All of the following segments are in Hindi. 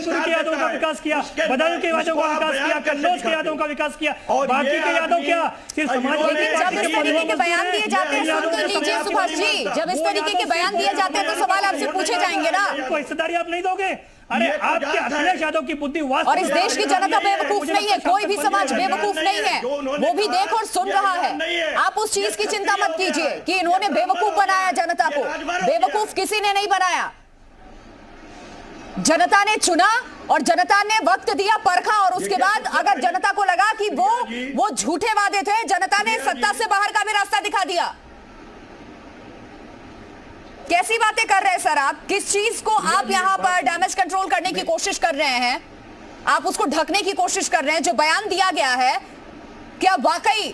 रामपुर के यादों का विकास किया, बदायूं के यादों का विकास किया, कन्नौज के यादों का विकास किया, बाकी के यादों क्या सिर्फ समाजवादी पार्टी के तरीके के बयान दिए जाते हैं, सुन तो लीजिए सुभाष जी, जब इस तरीके के बयान दिए जाते हैं तो सवाल आपसे पूछे जाएंगे ना। इनको हिस्सेदारी आप नहीं दोगे? अरे आपके अखिलेश यादव की बुद्धि और इस देश की जनता बेवकूफ नहीं है, कोई भी समाज बेवकूफ नहीं है, वो भी देख और सुन रहा है। आप उस चीज की चिंता मत कीजिए कि इन्होंने बेवकूफ बनाया जनता को, बेवकूफ किसी ने नहीं बनाया। जनता ने चुना और जनता ने वक्त दिया, परखा, और उसके बाद अगर जनता को लगा कि वो झूठे वादे थे, जनता ने सत्ता से बाहर का भी रास्ता दिखा दिया। कैसी बातें कर रहे हैं सर आप? किस चीज को आप यहां पर डैमेज कंट्रोल करने की कोशिश कर रहे हैं? आप उसको ढकने की कोशिश कर रहे हैं। जो बयान दिया गया है, क्या वाकई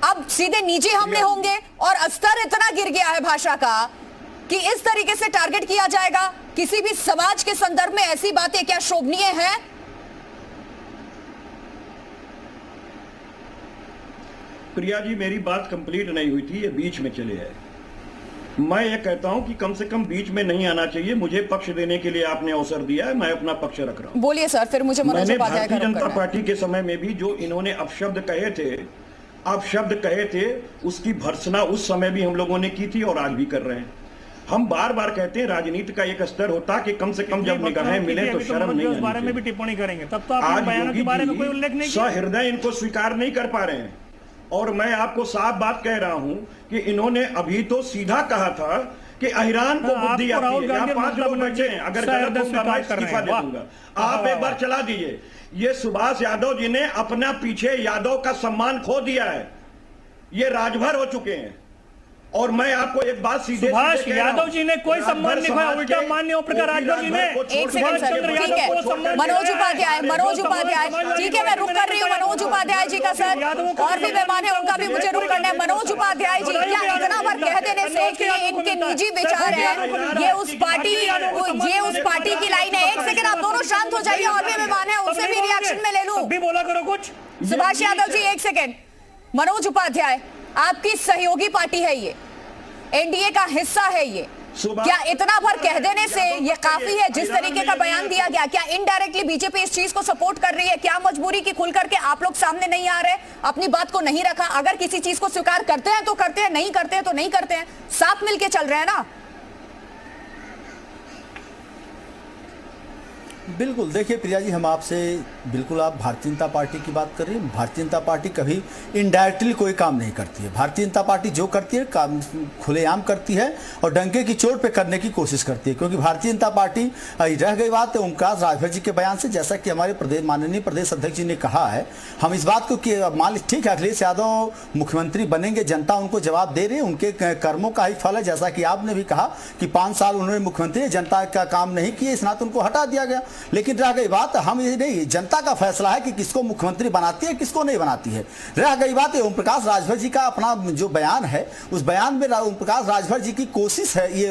अब सीधे निजी हमले होंगे? और स्तर इतना गिर गया है भाषा का कि इस तरीके से टारगेट किया जाएगा? किसी भी समाज के संदर्भ में ऐसी बातें क्या शोभनीय हैं? प्रिया जी, मेरी बात कंप्लीट नहीं हुई थी, ये बीच में चले आए। मैं ये कहता हूं कि कम से कम बीच में नहीं आना चाहिए। मुझे पक्ष देने के लिए आपने अवसर दिया है, मैं अपना पक्ष रख रहा हूं। बोलिए सर, फिर मुझे मैंने भारतीय जनता पार्टी के समय में भी जो इन्होंने अपशब्द कहे थे, उसकी भर्त्सना उस समय भी हम लोगों ने की थी और आज भी कर रहे हैं। हम बार बार कहते हैं राजनीति का एक स्तर होता कि कम से कम जब निगाहें मिले तो शर्म नहीं आनी। इस बारे में भी टिप्पणी करेंगे, तब तो आप बयानों के बारे में कोई उल्लेख नहीं किया। सहृदय इनको स्वीकार नहीं कर पा रहे हैं। और मैं आपको साफ बात कह रहा हूं कि इन्होंने अभी तो सीधा कहा था कि अहिरान को बुद्धि आती है। यहाँ 5 लोग बैठे हैं, अगर गलत होगा मैं इस्तीफा दे दूंगा। आप एक बार चला दीजिए। ये सुभाष यादव जी ने अपना पीछे यादव का सम्मान खो दिया है, ये राजभर हो चुके हैं। और मैं आपको एक बात सीधे सुभाष यादव जी ने कोई सम्मान नहीं खोया, उल्टा मान्य ओमप्रकाश राजभर जी ने। एक सेकंड सर, ठीक है, मनोज उपाध्याय, ठीक है, मैं रुक कर रही हूँ मनोज उपाध्याय जी का सर, और भी मेहमान है उनका भी मुझे रुक करना है। मनोज उपाध्याय जी, क्या इतना बार कह देने से कि इनके निजी विचार है, ये उस पार्टी की लाइन है? एक सेकंड आप दोनों शांत हो जाइए, और भी मेहमान है उनसे भी रिएक्शन में ले लूं। भी बोला करो कुछ। सुभाष यादव जी एक सेकंड। मनोज उपाध्याय, आपकी सहयोगी पार्टी है, ये एनडीए का हिस्सा है, ये क्या इतना भर कह देने से ये काफी है? जिस तरीके का बयान दिया गया, क्या इनडायरेक्टली बीजेपी इस चीज को सपोर्ट कर रही है? क्या मजबूरी की खुल करके आप लोग सामने नहीं आ रहे, अपनी बात को नहीं रखा? अगर किसी चीज को स्वीकार करते हैं तो करते हैं, नहीं करते हैं तो नहीं करते हैं, साथ मिलके चल रहे हैं ना। बिल्कुल, देखिए प्रिया जी, हम आपसे बिल्कुल, आप भारतीय जनता पार्टी की बात कर रही हैं। भारतीय जनता पार्टी कभी इनडायरेक्टली कोई काम नहीं करती है। भारतीय जनता पार्टी जो करती है काम खुलेआम करती है और डंके की चोट पे करने की कोशिश करती है। क्योंकि भारतीय जनता पार्टी, रह गई बात ओमप्रकाश राजभर जी के बयान से, जैसा कि हमारे माननीय प्रदेश अध्यक्ष जी ने कहा है, हम इस बात को कि मान ली ठीक है अखिलेश यादव मुख्यमंत्री बनेंगे, जनता उनको जवाब दे रही है, उनके कर्मों का ही फल है। जैसा कि आपने भी कहा कि 5 साल उन्होंने मुख्यमंत्री जनता का काम नहीं किए, इस नाते उनको हटा दिया गया। लेकिन रह गई बात, हम ये नहीं, जनता का फैसला है कि किसको मुख्यमंत्री बनाती है, किसको नहीं बनाती है। रह गई बात ओमप्रकाश राजभर जी का अपना जो बयान है, उस बयान में ओमप्रकाश राजभर जी की कोशिश है ये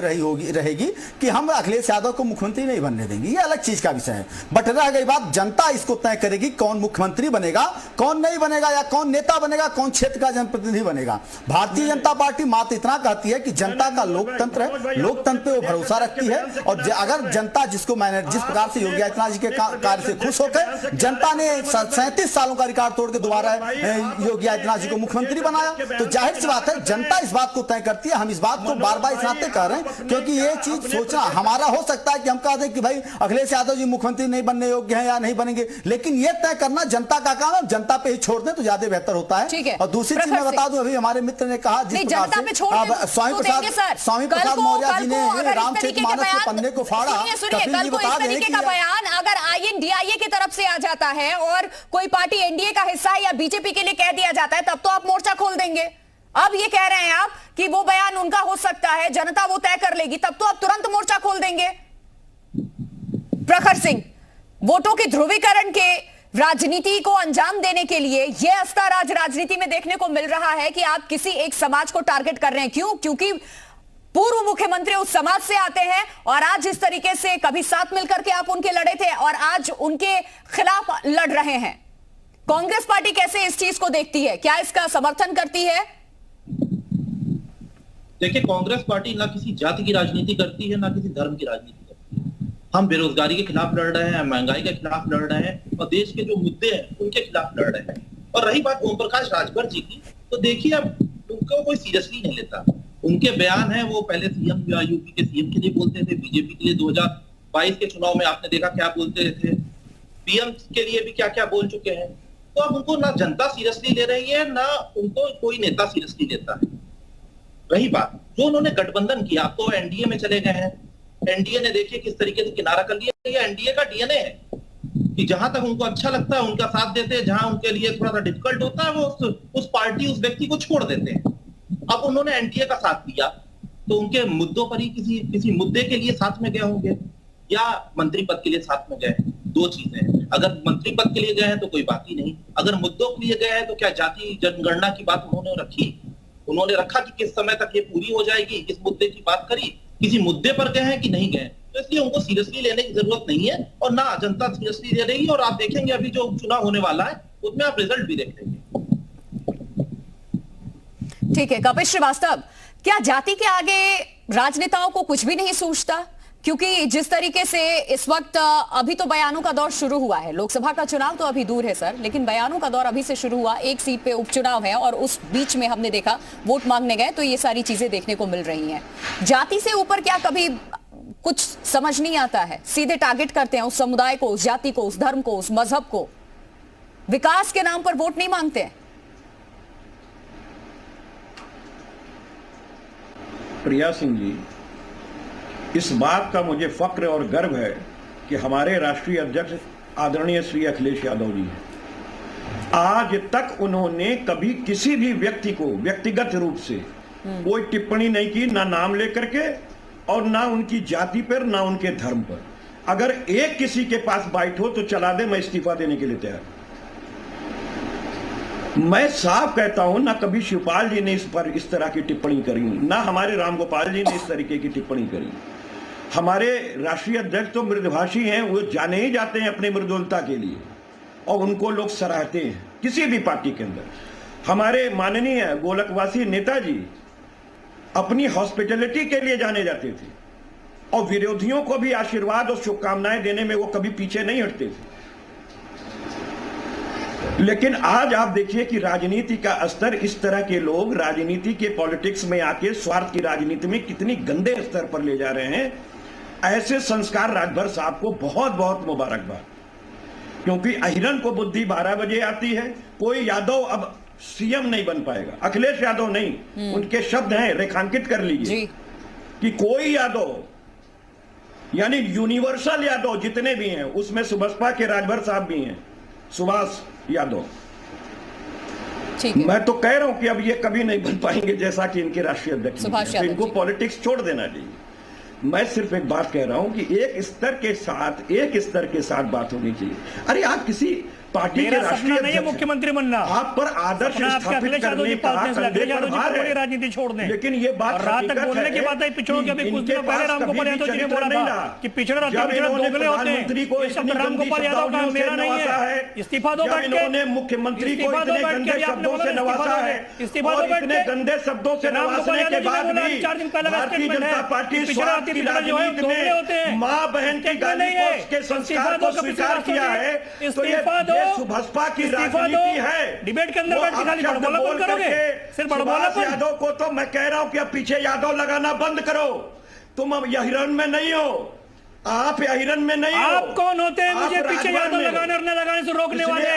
रहेगी कि हम अखिलेश यादव को मुख्यमंत्री नहीं बनने देंगे, ये अलग चीज का विषय है। बट रह गई बात, जनता इसको तय करेगी कौन मुख्यमंत्री बनेगा, कौन नहीं बनेगा, या कौन नेता बनेगा, कौन क्षेत्र का जनप्रतिनिधि बनेगा। भारतीय जनता पार्टी मात्र इतना कहती है कि जनता का लोकतंत्र है, लोकतंत्र पे वो भरोसा रखती है। और अगर जनता जिस प्रकार से योगी आदित्यनाथ जी के कार्य से खुश होकर जनता ने 37 सालों का रिकॉर्ड तोड़ के दोबारा योगी आदित्यनाथ जी को मुख्यमंत्री बनाया, तो जाहिर सी बात है जनता इस बात को तय करती है। हम इस बात को बार बार इस नाते कह रहे हैं क्योंकि ये चीज सोचना हमारा हो सकता है कि हम कह दें कि भाई अखिलेश यादव जी मुख्यमंत्री नहीं बनने योग्य हैं या नहीं बनेंगे, लेकिन ये तय करना जनता का काम है। जनता पे ही छोड़ दें तो ज्यादा बेहतर होता है। और दूसरी चीज मैं बता दूं, अभी हमारे मित्र ने कहा, जिस स्वामी प्रसाद मौर्य जी ने रामचरितमानस के पन्ने को फाड़ा, कपिल जी बता दें कि बयान अगर आईएनडीआईए की तरफ से आ जाता है और कोई पार्टी एनडीए का हिस्सा है या बीजेपी के लिए कह दिया जाता है, तब तो आप मोर्चा खोल देंगे। अब ये कह रहे हैं आप कि वो बयान उनका हो सकता है, जनता वो तय कर लेगी, तब तो आप तुरंत मोर्चा खोल देंगे। प्रखर सिंह, वोटों के ध्रुवीकरण के राजनीति को अंजाम देने के लिए यह अस्तर आज राजनीति में देखने को मिल रहा है कि आप किसी एक समाज को टारगेट कर रहे हैं। क्यों? क्योंकि पूर्व मुख्यमंत्री उस समाज से आते हैं और आज जिस तरीके से कभी साथ मिलकर के आप उनके लड़े थे और आज उनके खिलाफ लड़ रहे हैं। कांग्रेस पार्टी कैसे इस चीज को देखती है? क्या इसका समर्थन करती है? देखिए, कांग्रेस पार्टी ना किसी जाति की राजनीति करती है, ना किसी धर्म की राजनीति करती है। हम बेरोजगारी के खिलाफ लड़ रहे हैं, महंगाई के खिलाफ लड़ रहे हैं और देश के जो मुद्दे हैं उनके खिलाफ लड़ रहे हैं। और रही बात ओम प्रकाश राजभर जी की, तो देखिए अब उनको कोई सीरियसली नहीं लेता। उनके बयान है, वो पहले सीएम यूपी के सीएम के लिए बोलते थे, बीजेपी के लिए 2022 के चुनाव में आपने देखा क्या बोलते थे, पीएम के लिए भी क्या क्या बोल चुके हैं। तो अब उनको ना जनता सीरियसली ले रही है, ना उनको कोई नेता सीरियसली लेता है। रही बात जो उन्होंने गठबंधन किया, अब तो एनडीए में चले गए हैं। एनडीए ने देखिए किस तरीके से किनारा कर लिया। ये एनडीए का डीएनए है कि जहां तक उनको अच्छा लगता है उनका साथ देते हैं, जहां उनके लिए थोड़ा सा डिफिकल्ट होता है वो उस पार्टी उस व्यक्ति को छोड़ देते हैं। अब उन्होंने एनडीए का साथ दिया तो उनके मुद्दों पर ही किसी मुद्दे के लिए साथ में गए होंगे या मंत्री पद के लिए साथ में गए। दो चीजें हैं, अगर मंत्री पद के लिए गए हैं तो कोई बात ही नहीं, अगर मुद्दों के लिए गए हैं तो क्या जाति जनगणना की बात उन्होंने रखी, उन्होंने रखा कि किस समय तक ये पूरी हो जाएगी, इस मुद्दे की बात करी, किसी मुद्दे पर गए हैं कि नहीं गए। तो इसलिए उनको सीरियसली लेने की जरूरत नहीं है और ना जनता सीरियसली ले रही है। और आप देखेंगे अभी जो चुनाव होने वाला है उसमें आप रिजल्ट भी देख लेंगे। ठीक है कपिल श्रीवास्तव, क्या जाति के आगे राजनेताओं को कुछ भी नहीं सूझता? क्योंकि जिस तरीके से इस वक्त अभी तो बयानों का दौर शुरू हुआ है, लोकसभा का चुनाव तो अभी दूर है सर, लेकिन बयानों का दौर अभी से शुरू हुआ। एक सीट पे उपचुनाव है और उस बीच में हमने देखा वोट मांगने गए तो ये सारी चीजें देखने को मिल रही हैं। जाति से ऊपर क्या कभी कुछ समझ नहीं आता है? सीधे टारगेट करते हैं उस समुदाय को, उस जाति को, उस धर्म को, उस मजहब को। विकास के नाम पर वोट नहीं मांगते हैं। प्रिया सिंह जी, इस बात का मुझे फक्र और गर्व है कि हमारे राष्ट्रीय अध्यक्ष आदरणीय श्री अखिलेश यादव जी हैं। आज तक उन्होंने कभी किसी भी व्यक्ति को व्यक्तिगत रूप से कोई टिप्पणी नहीं की, ना नाम लेकर के और ना उनकी जाति पर, ना उनके धर्म पर। अगर एक किसी के पास बाइट हो तो चला दे, मैं इस्तीफा देने के लिए तैयार। मैं साफ कहता हूं, ना कभी शिवपाल जी ने इस पर इस तरह की टिप्पणी करी, ना हमारे रामगोपाल जी ने इस तरीके की टिप्पणी करी। हमारे राष्ट्रीय अध्यक्ष तो मृदुभाषी हैं, वो जाने ही जाते हैं अपनी मृदुलता के लिए और उनको लोग सराहते हैं किसी भी पार्टी के अंदर। हमारे माननीय गोलकवासी नेताजी अपनी हॉस्पिटैलिटी के लिए जाने जाते थे और विरोधियों को भी आशीर्वाद और शुभकामनाएं देने में वो कभी पीछे नहीं हटते थे। लेकिन आज आप देखिए कि राजनीति का स्तर, इस तरह के लोग राजनीति के पॉलिटिक्स में आके स्वार्थ की राजनीति में कितनी गंदे स्तर पर ले जा रहे हैं। ऐसे संस्कार राजभर साहब को बहुत बहुत मुबारकबाद, क्योंकि अहिरन को बुद्धि 12 बजे आती है। कोई यादव अब सीएम नहीं बन पाएगा, अखिलेश यादव नहीं, उनके शब्द हैं, रेखांकित कर लीजिए कि कोई यादव, यानी यूनिवर्सल यादव जितने भी हैं, उसमें सुबसपा के राजभर साहब भी हैं, सुभाष यादव। मैं तो कह रहा हूं कि अब ये कभी नहीं बन पाएंगे जैसा कि इनके राष्ट्रीय अध्यक्ष, तो इनको पॉलिटिक्स छोड़ देना चाहिए। मैं सिर्फ एक बात कह रहा हूं कि एक स्तर के साथ बात होनी चाहिए। अरे आप किसी पार्टी के राष्ट्रीय नहीं है मुख्यमंत्री बनना, आप पर आदर्श स्थापित करने का राजनीति छोड़ दें, लेकिन ये बात रात तक बोलने की बात है। पिछड़ों के अभी कुछ दिनों पहले रामगोपाल यादव जी ने बोला था कि पिछड़ा दोगले होते हैं। शब्द रामगोपाल यादव का मेरा नहीं है, इस्तीफा दो बैठ के, मुख्यमंत्री को इतने गंदे शब्दों से नवाजा है, इस्तीफा दो बैठ के, गंदे शब्दों से नवाजने के बाद भी 4 दिन पहले भारतीय जनता पार्टी स्वार्थ की राजनीति में मां बहन की गाली को, उसके संस्कार को स्वीकार किया है। तो ये सुभाषपा की राजनीति है। डिबेट के अंदर बैठ के खाली बड़बोलापन करोगे, सिर्फ बड़बोलापन। यादव को तो मैं कह रहा हूं कि अब पीछे यादव लगाना बंद करो। तुम अब यहिरन में नहीं हो, आप अहिरन में नहीं हो। आप कौन होते हैं मुझे पीछे यादव लगाने और न लगाने से रोकने वाले?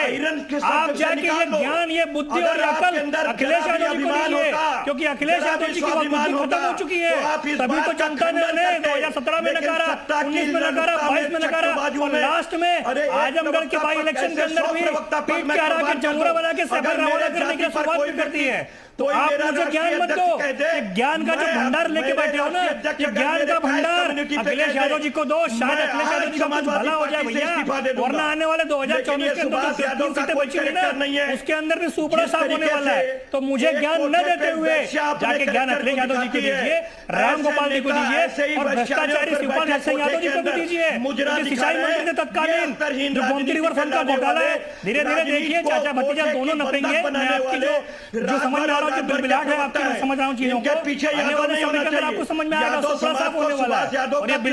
आप जाके ये ज्ञान, ये बुद्धि और अकल अखिलेश यादव जी को दीजिए, क्योंकि अखिलेश यादव जी की बुद्धि खत्म हो चुकी है। तभी तो जनता ने उन्हें 2017 में नकारा, 19 में नकारा, 22 में नकारा और लास्ट में आजमगढ़ के बाई इलेक्शन के अंदर भी पीट के हरा के जमुरा बना के सफर रवाना करने की शुरुआत भी करती है। तो आप मुझे ज्ञान मत दो, ज्ञान का जो भंडार लेके बैठे हो ना, ये ज्ञान का भंडार अखिलेश यादव जी को दो। शायद अखिलेश यादव जी का कुछ भला हो जाए भैया, वरना आने वाले 2024 के अंदर 3 सीटें बची हुई ना, उसके अंदर भी सुपड़ा साफ होने वाला है। तो मुझे ज्ञान न देते हुए जाके ज्ञान अखिलेश यादव जी को दीजिए, रामगोपाल जी को दीजिए और भ्रष्टाचारी शिवपाल सिंह यादव जी को भी दीजिए। सिंचाई मंत्री थे तत्कालीन, जो गोमती रिवर फंड का घोटाला है, धीरे धीरे देखिए चाचा भतीजा दोनों नपेंगे। मैं आपकी जो समझ में आ रहा हूँ, बिलबिलाहट है आपकी, समझ रहा हूँ चीजों को, आने वाले समय के अंदर आपको समझ में आएगा, सुपड़ा साफ होने वाला है।